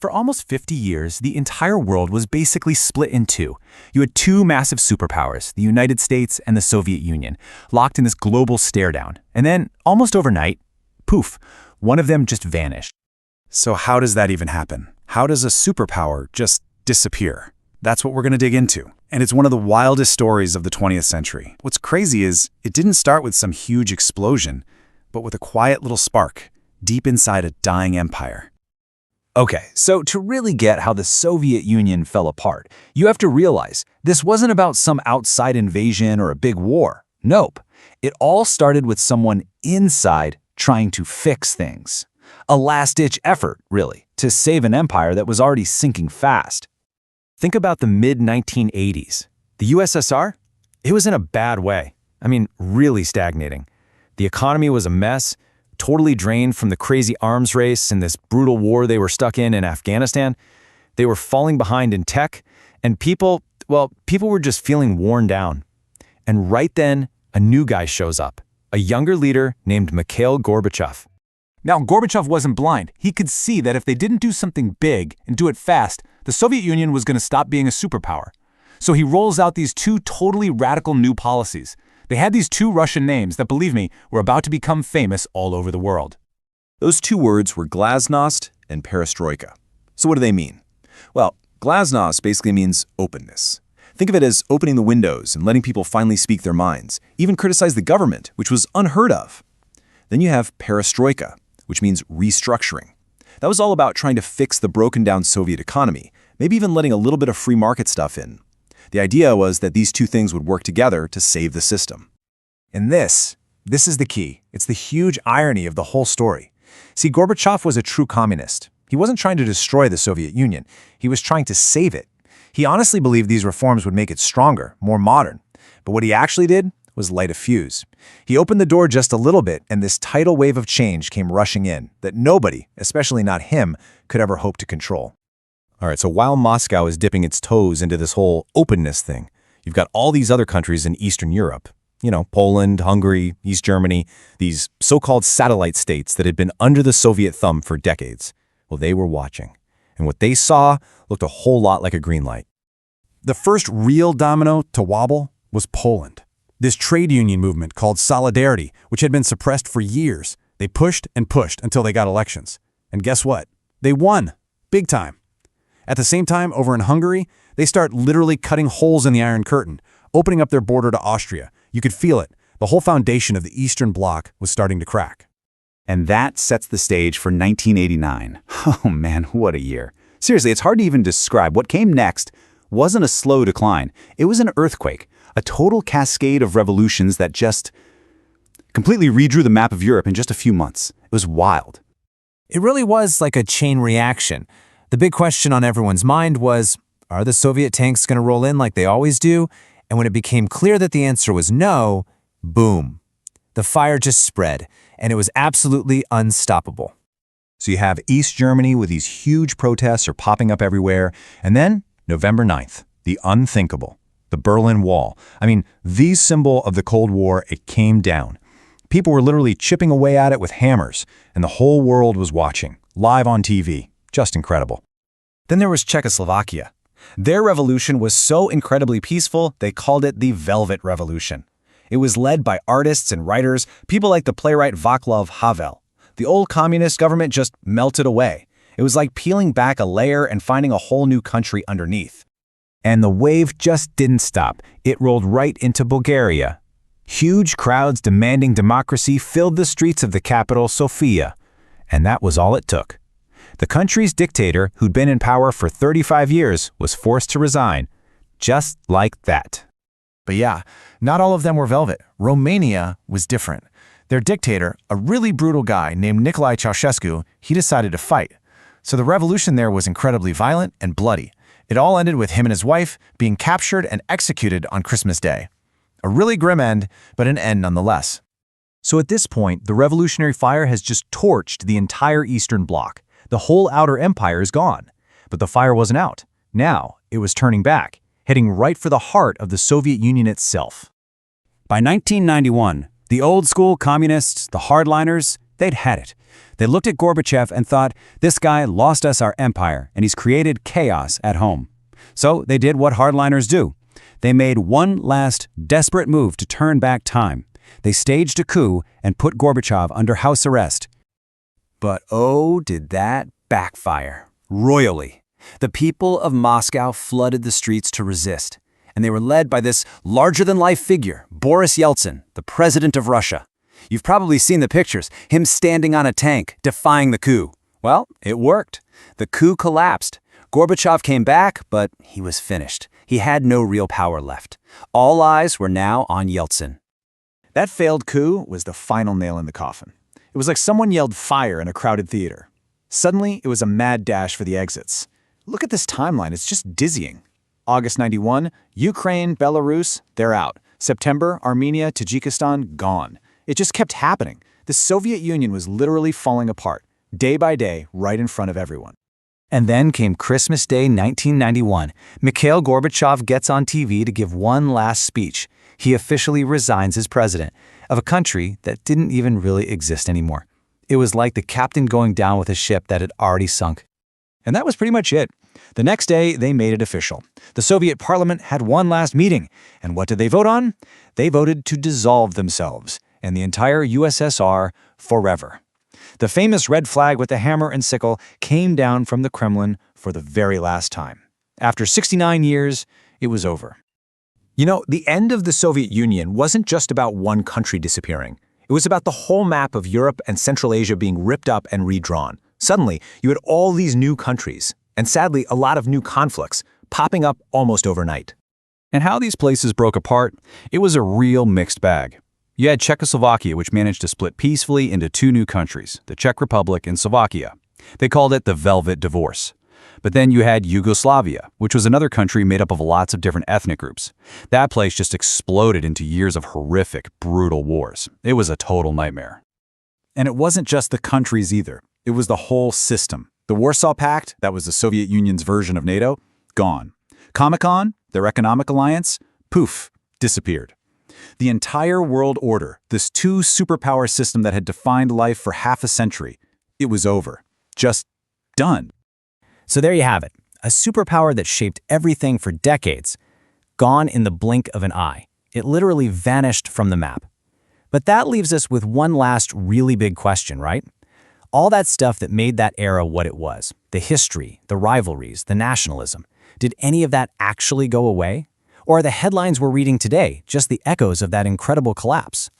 For almost 50 years, the entire world was basically split in two. You had two massive superpowers, the United States and the Soviet Union, locked in this global stare-down. And then, almost overnight, poof, one of them just vanished. So how does that even happen? How does a superpower just disappear? That's what we're going to dig into. And it's one of the wildest stories of the 20th century. What's crazy is it didn't start with some huge explosion, but with a quiet little spark deep inside a dying empire. Okay, so to really get how the Soviet Union fell apart, you have to realize this wasn't about some outside invasion or a big war. Nope. It all started with someone inside trying to fix things. A last-ditch effort, really, to save an empire that was already sinking fast. Think about the mid-1980s. The USSR? It was in a bad way. I mean, really stagnating. The economy was a mess, totally drained from the crazy arms race and this brutal war they were stuck in Afghanistan. They were falling behind in tech, and people were just feeling worn down. And right then, a new guy shows up, a younger leader named Mikhail Gorbachev. Now, Gorbachev wasn't blind. He could see that if they didn't do something big and do it fast, the Soviet Union was going to stop being a superpower. So he rolls out these two totally radical new policies. They had these two Russian names that, believe me, were about to become famous all over the world. Those two words were glasnost and perestroika. So what do they mean? Well, glasnost basically means openness. Think of it as opening the windows and letting people finally speak their minds, even criticize the government, which was unheard of. Then you have perestroika, which means restructuring. That was all about trying to fix the broken-down Soviet economy, maybe even letting a little bit of free market stuff in. The idea was that these two things would work together to save the system. And this is the key. It's the huge irony of the whole story. See, Gorbachev was a true communist. He wasn't trying to destroy the Soviet Union. He was trying to save it. He honestly believed these reforms would make it stronger, more modern. But what he actually did was light a fuse. He opened the door just a little bit, and this tidal wave of change came rushing in that nobody, especially not him, could ever hope to control. All right, so while Moscow is dipping its toes into this whole openness thing, you've got all these other countries in Eastern Europe, Poland, Hungary, East Germany, these so-called satellite states that had been under the Soviet thumb for decades. Well, they were watching, and what they saw looked a whole lot like a green light. The first real domino to wobble was Poland. This trade union movement called Solidarity, which had been suppressed for years, they pushed and pushed until they got elections. And guess what? They won. Big time. At the same time, over in Hungary, they start literally cutting holes in the Iron Curtain, opening up their border to Austria. You could feel it. The whole foundation of the Eastern Bloc was starting to crack. And that sets the stage for 1989. Oh man, what a year. Seriously, it's hard to even describe. What came next wasn't a slow decline. It was an earthquake, a total cascade of revolutions that just completely redrew the map of Europe in just a few months. It was wild. It really was like a chain reaction. The big question on everyone's mind was, are the Soviet tanks going to roll in like they always do? And when it became clear that the answer was no, boom. The fire just spread, and it was absolutely unstoppable. So you have East Germany with these huge protests are popping up everywhere, and then November 9th, the unthinkable, the Berlin Wall. I mean, the symbol of the Cold War, it came down. People were literally chipping away at it with hammers, and the whole world was watching, live on TV. Just incredible. Then there was Czechoslovakia. Their revolution was so incredibly peaceful, they called it the Velvet Revolution. It was led by artists and writers, people like the playwright Václav Havel. The old communist government just melted away. It was like peeling back a layer and finding a whole new country underneath. And the wave just didn't stop. It rolled right into Bulgaria. Huge crowds demanding democracy filled the streets of the capital, Sofia. And that was all it took. The country's dictator, who'd been in power for 35 years, was forced to resign. Just like that. But yeah, not all of them were velvet. Romania was different. Their dictator, a really brutal guy named Nicolae Ceausescu, he decided to fight. So the revolution there was incredibly violent and bloody. It all ended with him and his wife being captured and executed on Christmas Day. A really grim end, but an end nonetheless. So at this point, the revolutionary fire has just torched the entire Eastern Bloc. The whole outer empire is gone. But the fire wasn't out. Now, it was turning back, heading right for the heart of the Soviet Union itself. By 1991, the old-school communists, the hardliners, They'd had it. They looked at Gorbachev and thought, this guy lost us our empire, and he's created chaos at home. So they did what hardliners do. They made one last desperate move to turn back time. They staged a coup and put Gorbachev under house arrest. But oh, did that backfire. Royally. The people of Moscow flooded the streets to resist, and they were led by this larger-than-life figure, Boris Yeltsin, the president of Russia. You've probably seen the pictures, him standing on a tank, defying the coup. Well, it worked. The coup collapsed. Gorbachev came back, but he was finished. He had no real power left. All eyes were now on Yeltsin. That failed coup was the final nail in the coffin. It was like someone yelled fire in a crowded theater. Suddenly, it was a mad dash for the exits. Look at this timeline, it's just dizzying. August 91, Ukraine, Belarus, they're out. September, Armenia, Tajikistan, gone. It just kept happening. The Soviet Union was literally falling apart, day by day, right in front of everyone. And then came Christmas Day 1991. Mikhail Gorbachev gets on TV to give one last speech. He officially resigns as president of a country that didn't even really exist anymore. It was like the captain going down with a ship that had already sunk. And that was pretty much it. The next day, they made it official. The Soviet parliament had one last meeting. And what did they vote on? They voted to dissolve themselves and the entire USSR forever. The famous red flag with the hammer and sickle came down from the Kremlin for the very last time. After 69 years, it was over. You know, the end of the Soviet Union wasn't just about one country disappearing. It was about the whole map of Europe and Central Asia being ripped up and redrawn. Suddenly, you had all these new countries, and sadly, a lot of new conflicts, popping up almost overnight. And how these places broke apart, it was a real mixed bag. You had Czechoslovakia, which managed to split peacefully into two new countries, the Czech Republic and Slovakia. They called it the Velvet Divorce. But then you had Yugoslavia, which was another country made up of lots of different ethnic groups. That place just exploded into years of horrific, brutal wars. It was a total nightmare. And it wasn't just the countries either. It was the whole system. The Warsaw Pact, that was the Soviet Union's version of NATO, gone. Comecon, their economic alliance, poof, disappeared. The entire world order, this two-superpower system that had defined life for half a century, it was over. Just done. So there you have it, a superpower that shaped everything for decades, gone in the blink of an eye. It literally vanished from the map. But that leaves us with one last really big question, right? All that stuff that made that era what it was, the history, the rivalries, the nationalism, did any of that actually go away? Or are the headlines we're reading today just the echoes of that incredible collapse?